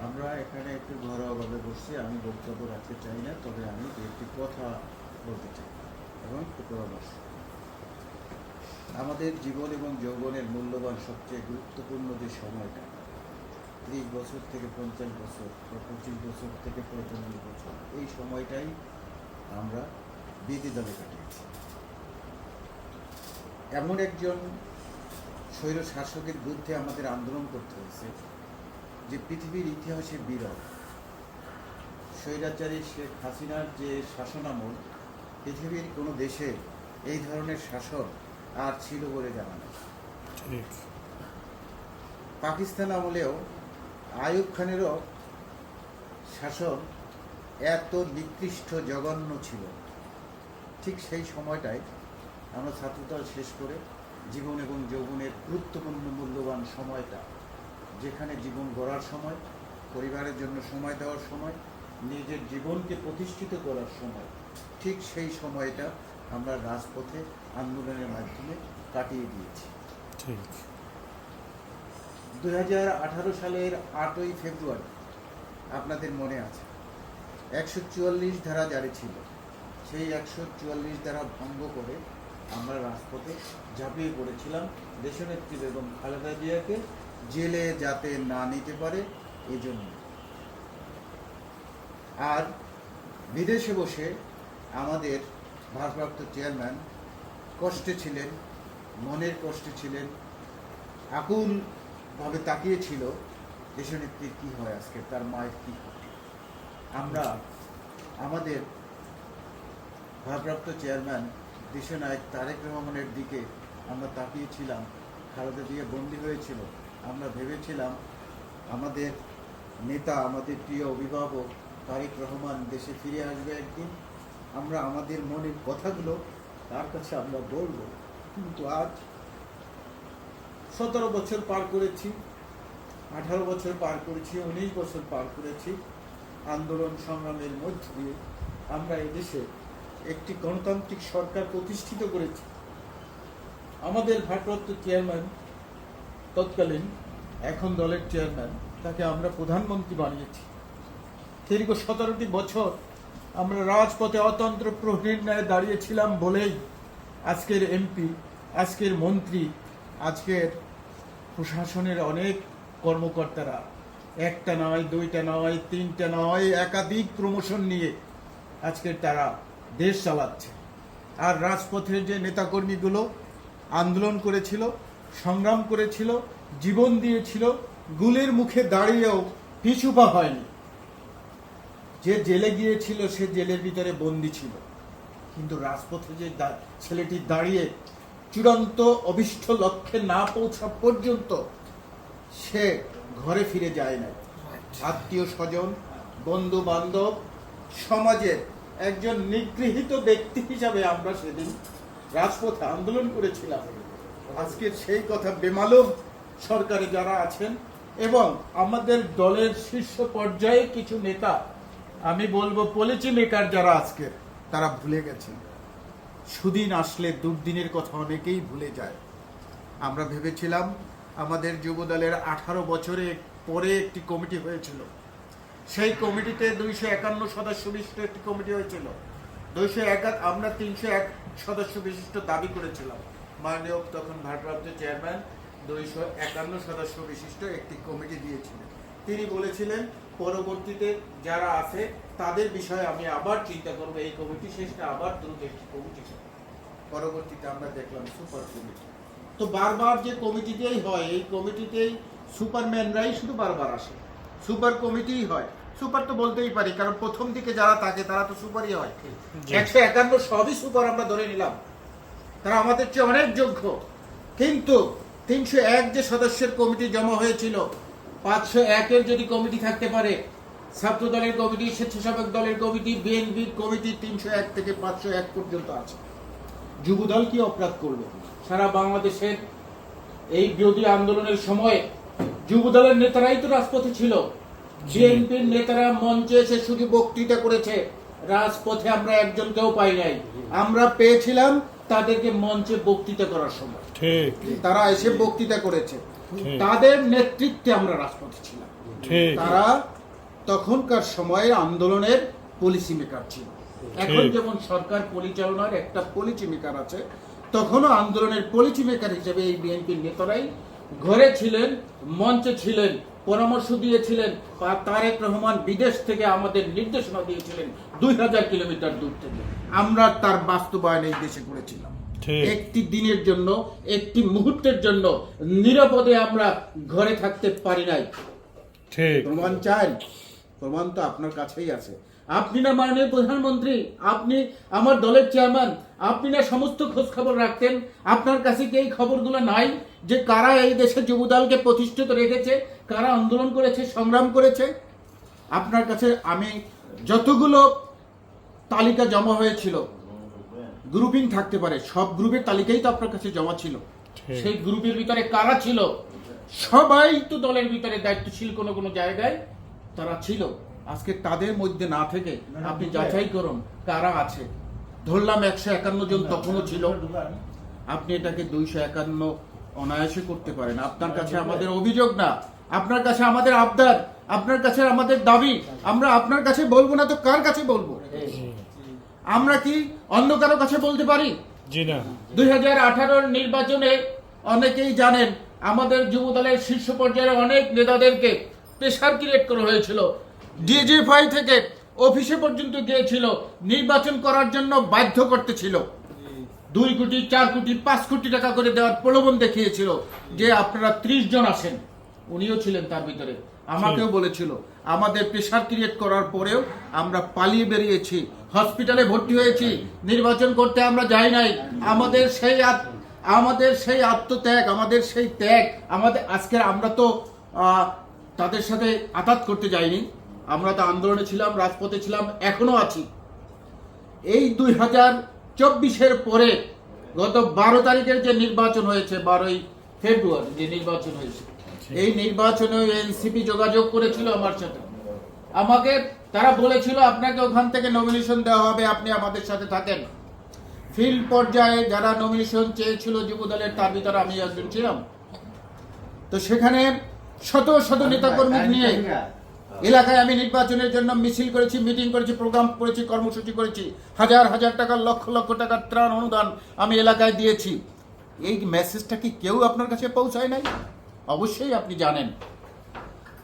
আমরা এখানে একটু ঘরোয়াভাবে বসছি। আমি বক্তব্য রাখতে চাই না, তবে আমি একটি কথা বলতে চাই এবং একটু পরামর্শ। আমাদের জীবন এবং যৌবনের মূল্যবান সবচেয়ে গুরুত্বপূর্ণ যে সময়টা, 30 বছর থেকে 50 বছর বা 25 বছর থেকে 45 বছর, এই সময়টাই আমরা বিধি দলে কাটিয়েছি। এমন একজন স্বৈর শাসকের বিরুদ্ধে আমাদের আন্দোলন করতে হয়েছে যে পৃথিবীর ইতিহাসে বিরল। স্বৈরাচারী শেখ হাসিনার যে শাসনামল, পৃথিবীর কোনো দেশে এই ধরনের শাসন আর ছিল বলে জানা নেই। পাকিস্তান আমলেও আইয়ুব খানেরও শাসন এত নিকৃষ্ট জঘন্য ছিল। ঠিক সেই সময়টায় আমরা ছাত্রদল শেষ করে জীবন এবং যৌবনের গুরুত্বপূর্ণ মূল্যবান সময়টা, যেখানে জীবন গড়ার সময়, পরিবারের জন্য সময় দেওয়ার সময়, নিজের জীবনকে প্রতিষ্ঠিত করার সময়, ঠিক সেই সময়টা আমরা রাজপথে আন্দোলনের মাধ্যমে কাটিয়ে দিয়েছি। 2018 সালের 8ই ফেব্রুয়ারি আপনাদের মনে আছে 144 ধারা জারি ছিল। সেই 144 ধারা ভঙ্গ করে আমরা রাজপথে ঝাঁপিয়ে পড়েছিলাম দেশনেত্রী বেগম খালেদা জিয়াকে জেলে যাতে না নিতে পারে এজন্য। আর বিদেশে বসে আমাদের ভারপ্রাপ্ত চেয়ারম্যান কষ্টে ছিলেন, মনের কষ্টে ছিলেন, আকুলভাবে তাকিয়েছিল দেশনেত্রীর কী হয় আজকে, তার মায়ের কী হয়। আমরা আমাদের ভারপ্রাপ্ত চেয়ারম্যান দেশনায়ক তারেক রহমানের দিকে আমরা তাকিয়েছিলাম। খালেদা জিয়া বন্দী হয়েছিল, আমরা ভেবেছিলাম আমাদের নেতা, আমাদের প্রিয় অভিভাবক তারেক রহমান দেশে ফিরে আসবে একদিন, আমরা আমাদের মনের কথাগুলো তার কাছে আমরা বলব। কিন্তু আজ 17 বছর পার করেছি, 18 বছর পার করেছি, 19 বছর পার করেছি আন্দোলন সংগ্রামের মধ্য দিয়ে আমরা এদেশে একটি গণতান্ত্রিক সরকার প্রতিষ্ঠিত করেছি। আমাদের ভারপ্রাপ্ত চেয়ারম্যান তৎকালীন, এখন দলের চেয়ারম্যান, তাকে আমরা প্রধানমন্ত্রী বানিয়েছি। দীর্ঘ 17টি বছর আমরা রাজপথে অতন্ত্র প্রহরীর ন্যায় দাঁড়িয়েছিলাম বলেই আজকের এমপি, আজকের মন্ত্রী, আজকের প্রশাসনের অনেক কর্মকর্তারা একটা নয়, দুইটা নয়, তিনটা নয়, একাধিক প্রমোশন নিয়ে আজকের তারা দেশ চালাচ্ছে। আর রাজপথের যে নেতাকর্মীগুলো আন্দোলন করেছিল, সংগ্রাম করেছিল, জীবন দিয়েছিল, গুলির মুখে দাঁড়িয়েও পিছুপা হয়নি। যে জেলে গিয়েছিল সে জেলের ভিতরে বন্দী ছিল, কিন্তু রাজপথে যে ছেলেটি দাঁড়িয়ে চূড়ান্ত অভিষ্ট লক্ষ্যে না পৌঁছা পর্যন্ত সে ঘরে ফিরে যায় না। আত্মীয় স্বজন, বন্ধু বান্ধব, সমাজের একজন নিগৃহীত ব্যক্তি হিসাবে আমরা সেদিন রাজপথে আন্দোলন করেছিলাম। আজকের সেই কথা বেমালুম সরকারে যারা আছেন এবং আমাদের দলের শীর্ষ পর্যায়ে কিছু নেতা, আমি বলবো পলিসি মেকার যারা আজকে, তারা ভুলে গেছেন। সুদিন আসলে দুর্দিনের কথা অনেকেই ভুলে যায়। আমরা ভেবেছিলাম আমাদের যুব দলের 18 বছরে পরে একটি কমিটি হয়েছিল, সেই কমিটিতে 251 সদস্য বিশিষ্ট একটি কমিটি হয়েছিল। আমরা 301 সদস্য বিশিষ্ট দাবি করেছিলাম। মাননীয় তখন ভারপ্রাপ্ত চেয়ারম্যান 251 সদস্য বিশিষ্ট একটি কমিটি দিয়েছিলেন। তিনি বলেছিলেন পরবর্তীতে যারা আছে তাদের বিষয়ে আমি আবার চিন্তা করবো, এই কমিটি শেষটা আবার দ্রুত একটি কমিটি। পরবর্তীতে আমরা দেখলাম সুপার কমিটি। তো বারবার যে কমিটিতেই হয়, এই কমিটিতেই সুপারম্যানরাই শুধু বারবার আসে, সুপার কমিটিই হয়। সুপার তো বলতেই পারি, কারণ প্রথম দিকে যারা থাকে তারা তো সুপারই হয়। 151 সবই সুপার আমরা ধরে নিলাম, তারা আমাদের চেয়ে অনেক যোগ্য। কিন্তু 301 যে সদস্যের কমিটি জমা হয়েছিল, 501-এর যদি কমিটি থাকতে পারে, ছাত্র দলের কমিটি, স্বেচ্ছাসেবক দলের কমিটি, বিএনপির কমিটি 301 থেকে 501 পর্যন্ত আছে। যুবদল কি অপরাধ করলো? সারা বাংলাদেশের এই বিরোধী আন্দোলনের সময় যুবদলের নেতারাই তো রাজপথে ছিল। বিএনপির নেতারা মঞ্চে এসে শুধু বক্তৃতা করেছে, রাজপথে আমরা একজনকেও পাই নাই। আমরা পেয়েছিলাম তাদেরকে মঞ্চে বক্তৃতা করার সময়, তারা এসে বক্তৃতা করেছে, তাদের নেতৃত্বে আমরা রাজপথে ছিলাম। তারা তখনকার সময়ে আন্দোলনের পলিসি মেকার ছিল। এখন যেমন সরকার পরিচালনার একটা পলিসি মেকার আছে, তখনও আন্দোলনের পলিসি মেকার হিসেবে এই বিএনপির নেতারাই ঘরে ছিলেন, মঞ্চে ছিলেন, পরামর্শ দিয়েছিলেন। তারেক রহমান বিদেশ থেকে আমাদের নির্দেশনা দিয়েছিলেন 2000 কিলোমিটার দূর থেকে। আমরা তার বাস্তবায়ন এই দেশে করেছিলাম। একটি দিনের জন্য, একটি মুহূর্তের জন্য নিরাপদে আমরা ঘরে থাকতে পারি নাই। প্রমাণ চাই, প্রমাণ তো আপনার কাছেই আছে। আপনি না মাননীয় প্রধানমন্ত্রী, আপনি আমার দলের চেয়ারম্যান, আপনি না সমস্ত খোঁজ খবর রাখতেন? আপনার কাছে কি এই খবরগুলো নাই যে কারা এই দেশে যুবদলকে প্রতিষ্ঠিত রেখেছে, কারা আন্দোলন করেছে, সংগ্রাম করেছে? আপনার কাছে আমি যতগুলো তালিকা জমা হয়েছিল, গ্রুপিং থাকতে পারে, সব গ্রুপের তালিকাই তো আপনার কাছে জমা ছিল। সেই গ্রুপের ভিতরে কারা ছিল? সবাই তো দলের ভিতরে দায়িত্বশীল কোনো কোনো জায়গায় তারা ছিল। আজকে তাদের মধ্যে না থেকে আপনি যাচাই করুন কারা আছে। ধরলাম 151 জন তখনও ছিল, আপনি এটাকে 251 অনায়াসে করতে পারেন। আপনার কাছে আমাদের অভিযোগ না, আপনার কাছে আমাদের আবদার, আপনার কাছে আমাদের দাবি। আমরা আপনার কাছে বলবো না তো কার কাছে বলবো? আমরা কি অন্য কারো কাছে বলতে পারি? জি না। 2018 নির্বাচনে অনেকেই জানেন আমাদের যুব দলের শীর্ষ পর্যায়ের অনেক নেতাদেরকে প্রেসার ক্রিয়েট করা হয়েছিল। ডিজিএফআই থেকে অফিসে পর্যন্ত গিয়েছিল, নির্বাচন করার জন্য বাধ্য করতেছিল। 2 কোটি, 4 কোটি, 5 কোটি টাকা করে দেওয়ার প্রলোভন দেখিয়েছিল যে আপনারা 30 জন আসেন। উনিও ছিলেন তার ভিতরে, আমাকেও বলেছিল। আমাদের প্রেসার ক্রিয়েট করার পরেও আমরা পালিয়ে বেরিয়েছি, হসপিটালে ভর্তি হয়েছি, নির্বাচন করতে আমরা যাই নাই। আমাদের সেই আত্মত্যাগ, আমাদের সেই ত্যাগ, আমাদের আজকের আমরা তো তাদের সাথে আঘাত করতে যাইনি। আমরা তো আন্দোলনে ছিলাম, রাজপথে ছিলাম, এখনো আছি। এই 2024-এর পরে গত 12 তারিখের যে নির্বাচন হয়েছে, 12ই ফেব্রুয়ারি যে নির্বাচন হয়েছে, এই নির্বাচনে এনসিপি যোগাযোগ করেছিল আমার সাথে। আমাকে তারা বলেছিল আপনাকে ওখান থেকে নমিনেশন দেওয়া হবে, আপনি আমাদের সাথে থাকেন। ফিল্ড পর্যায়ে যারা নমিনেশন চেয়েছিল যুবদলের, তার ভিতরে আমি একজন ছিলাম। তো সেখানে শত শত নেতাকর্মী নিয়ে এলাকায় আমি নির্বাচনের জন্য মিছিল করেছি, মিটিং করেছি, প্রোগ্রাম করেছি, কর্মসূচি করেছি। হাজার হাজার টাকা, লক্ষ লক্ষ টাকার ত্রাণ অনুদান আমি এলাকায় দিয়েছি। এই মেসেজটা কি কেউ আপনার কাছে পৌঁছায় নাই? অবশ্যই আপনি জানেন।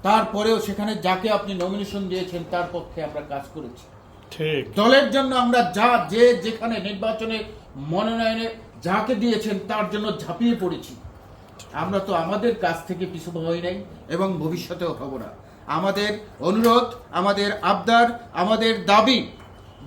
তারপরেও সেখানে যাকে আপনি নমিনেশন দিয়েছেন তার পক্ষে আমরা কাজ করেছি। ঠিক দলের জন্য আমরা যেখানে নির্বাচনে মনোনয়নে যাকে দিয়েছেন তার জন্য ঝাঁপিয়ে পড়েছি। আমরা তো আমাদের কাছ থেকে পিছু হই নাই এবং ভবিষ্যতেও হব না। আমাদের অনুরোধ, আমাদের আবদার, আমাদের দাবি,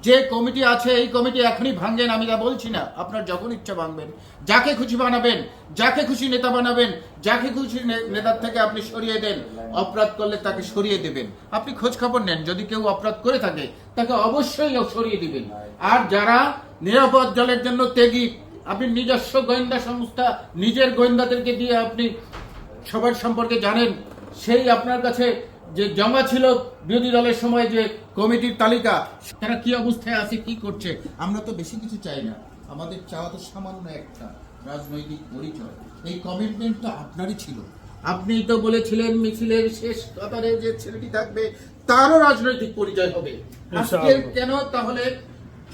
যে কমিটি আছে এই কমিটি এখনই ভাঙবেন, আমি তা বলছি না। আপনার যখন ইচ্ছা ভাঙবেন, যাকে খুশি বানাবেন, যাকে খুশি নেতা বানাবেন, যাকে খুশি নেতার থেকে আপনি সরিয়ে দেন। অপরাধ করলে তাকে সরিয়ে দেবেন। আপনি খোঁজ খবর নেন, যদি কেউ অপরাধ করে থাকে তাকে অবশ্যই সরিয়ে দিবেন। আর যারা নিরাপদ জলের জন্য ত্যাগী, আপনি নিজস্ব গোয়েন্দা সংস্থা, নিজের গোয়েন্দাদেরকে দিয়ে আপনি সবার সম্পর্কে জানেন। সেই আপনার কাছে যে জমা ছিল বিরোধী দলের সময় যে কমিটির তালিকা, তারা কি অবস্থায় আছে, কি করছে। আমরা তো বেশি কিছু চাই না, আমাদের চাওয়া তো সামান্য একটা রাজনৈতিক পরিচয়। এই কমিটমেন্ট তো আপনারই ছিল। আপনি তো বলেছিলেন মিছিলের শেষ কাতারে যে ছেলেটি থাকবে তারও রাজনৈতিক পরিচয় হবে। আজকে কেন তাহলে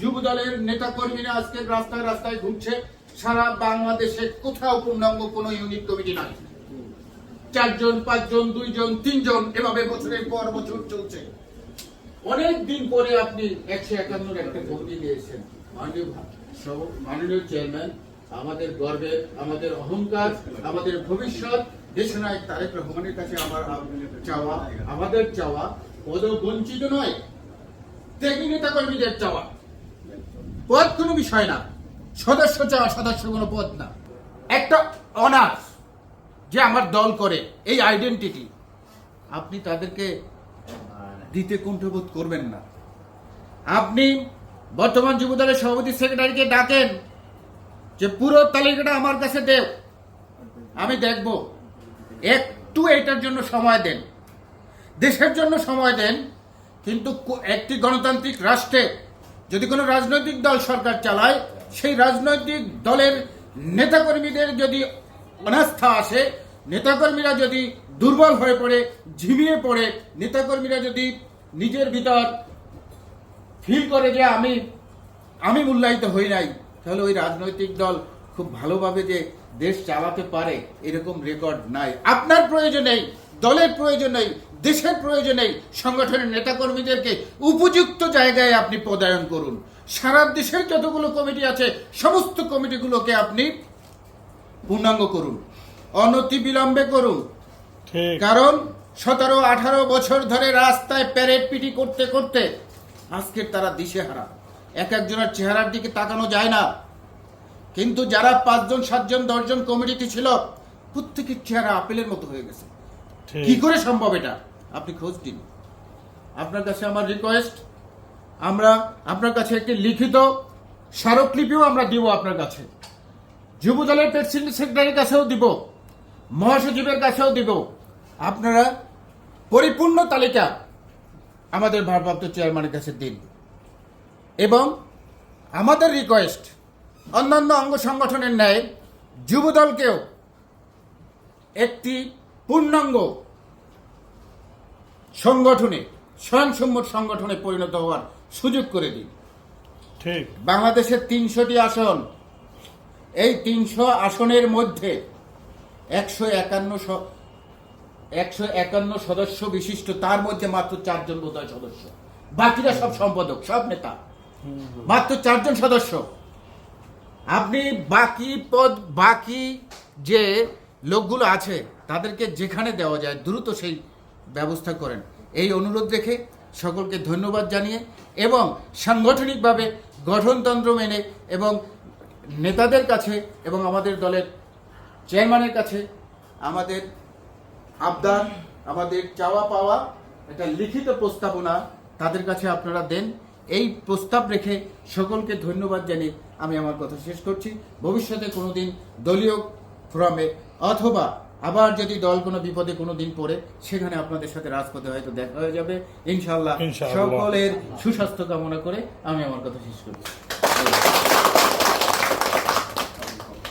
যুব দলের নেতা কর্মীরা আজকে রাস্তায় রাস্তায় ঘুরছে? সারা বাংলাদেশে কোথাও পূর্ণাঙ্গ কোনো ইউনিট কমিটি নাই। 4 জন, 5 জন, 2 জন, 3 জন, এভাবে বছরের পর বছর চলছে। অনেক দিন পরে আপনি 151 একটা বন্দি নিয়েছেন। মাননীয় চেয়ারম্যান, আমাদের গর্বের, আমাদের অহংকার, আমাদের ভবিষ্যৎ দেশনায়ক তারেক রহমানের কাছে আমার চাওয়া, আমাদের চাওয়া পদ বঞ্চিত নয়, ত্যাগী নেতা কর্মীদের চাওয়া। পদ কোনো বিষয় না, সদস্য চাওয়া সদস্য কোনো পদ না। একটা অনার যে আমার দল করে, এই আইডেন্টিটি আপনি তাদেরকে দিতে কুণ্ঠবোধ করবেন না। আপনি বর্তমান যুবদলের সভাপতি সেক্রেটারিকে ডাকেন যে পুরো তালিকাটা আমার কাছে দেও, আমি দেখব। একটু এটার জন্য সময় দেন, দেশের জন্য সময় দেন। কিন্তু একটি গণতান্ত্রিক রাষ্ট্রে যদি কোনো রাজনৈতিক দল সরকার চালায়, সেই রাজনৈতিক দলের নেতাকর্মীদের যদি অনাস্থা আসে, নেতাকর্মীরা যদি দুর্বল হয়ে পড়ে, ঝিমিয়ে পড়ে, নেতাকর্মীরা যদি নিজের ভিতর ফিল করে যে আমি মূল্যায়িত হই নাই, তাহলে ওই রাজনৈতিক দল খুব ভালোভাবে যে দেশ চালাতে পারে এরকম রেকর্ড নাই। আপনার প্রয়োজন নেই, দলের প্রয়োজন নেই, দেশের প্রয়োজন নেই। সংগঠনের নেতাকর্মীদেরকে উপযুক্ত জায়গায় আপনি পদায়ন করুন। সারা দেশের যতগুলো কমিটি আছে সমস্ত কমিটিগুলোকে আপনি পূর্ণাঙ্গ করুন, অনতি বিলম্বে করুন। কারণ 17-18 বছর ধরে রাস্তায় প্যারেড পিটি করতে করতে আজকের তারা দিশেহারা। এক একজনের চেহারার দিকে তাকানো যায় না, কিন্তু যারা 5 জন 7 জন 10 জন কমিটিতে ছিল প্রত্যেকের চেহারা আপেলের মতো হয়ে গেছে। কি করে সম্ভব এটা? আপনি খোঁজ দিন। আপনার কাছে আমার রিকোয়েস্ট, আমরা আপনার কাছে একটি লিখিত স্মারকলিপিও আমরা দিব আপনার কাছে, যুব দলের প্রেসিডেন্ট সেক্রেটারির কাছেও দিব, মহাসচিবের কাছেও দিব। আপনারা পরিপূর্ণ তালিকা আমাদের ভারপ্রাপ্ত চেয়ারম্যানের কাছে দিন। এবং আমাদের রিকোয়েস্ট, অন্যান্য অঙ্গ সংগঠনের ন্যায় যুবদলকেও একটি পূর্ণাঙ্গ সংগঠনে, স্বয়ংসম্মত সংগঠনে পরিণত হওয়ার সুযোগ করে দিন। ঠিক। বাংলাদেশের 300টি আসন, এই 300 আসনের মধ্যে 151 সদস্য বিশিষ্ট, তার মধ্যে মাত্র 4 জন বোধহয় সদস্য, বাকিরা সব সম্পাদক, সব নেতা। মাত্র 4 জন সদস্য। আপনি বাকি যে লোকগুলো আছে তাদেরকে যেখানে দেওয়া যায় দ্রুত সেই ব্যবস্থা করেন, এই অনুরোধ রেখে সকলকে ধন্যবাদ জানিয়ে এবং সাংগঠনিকভাবে গঠনতন্ত্র মেনে এবং নেতাদের কাছে এবং আমাদের দলের চেয়ারম্যানের কাছে আমাদের আবদার, আমাদের চাওয়া পাওয়া, একটা লিখিত প্রস্তাবনা তাদের কাছে আপনারা দেন। এই প্রস্তাব রেখে সকলকে ধন্যবাদ জানিয়ে আমি আমার কথা শেষ করছি। ভবিষ্যতে কোনোদিন দলীয় ফোরামে অথবা আবার যদি দল কোনো বিপদে কোনো দিন পড়ে, সেখানে আপনাদের সাথে রাজপথে হয়তো দেখা হয়ে যাবে ইনশাআল্লাহ। সকলের সুস্বাস্থ্য কামনা করে আমি আমার কথা শেষ করছি।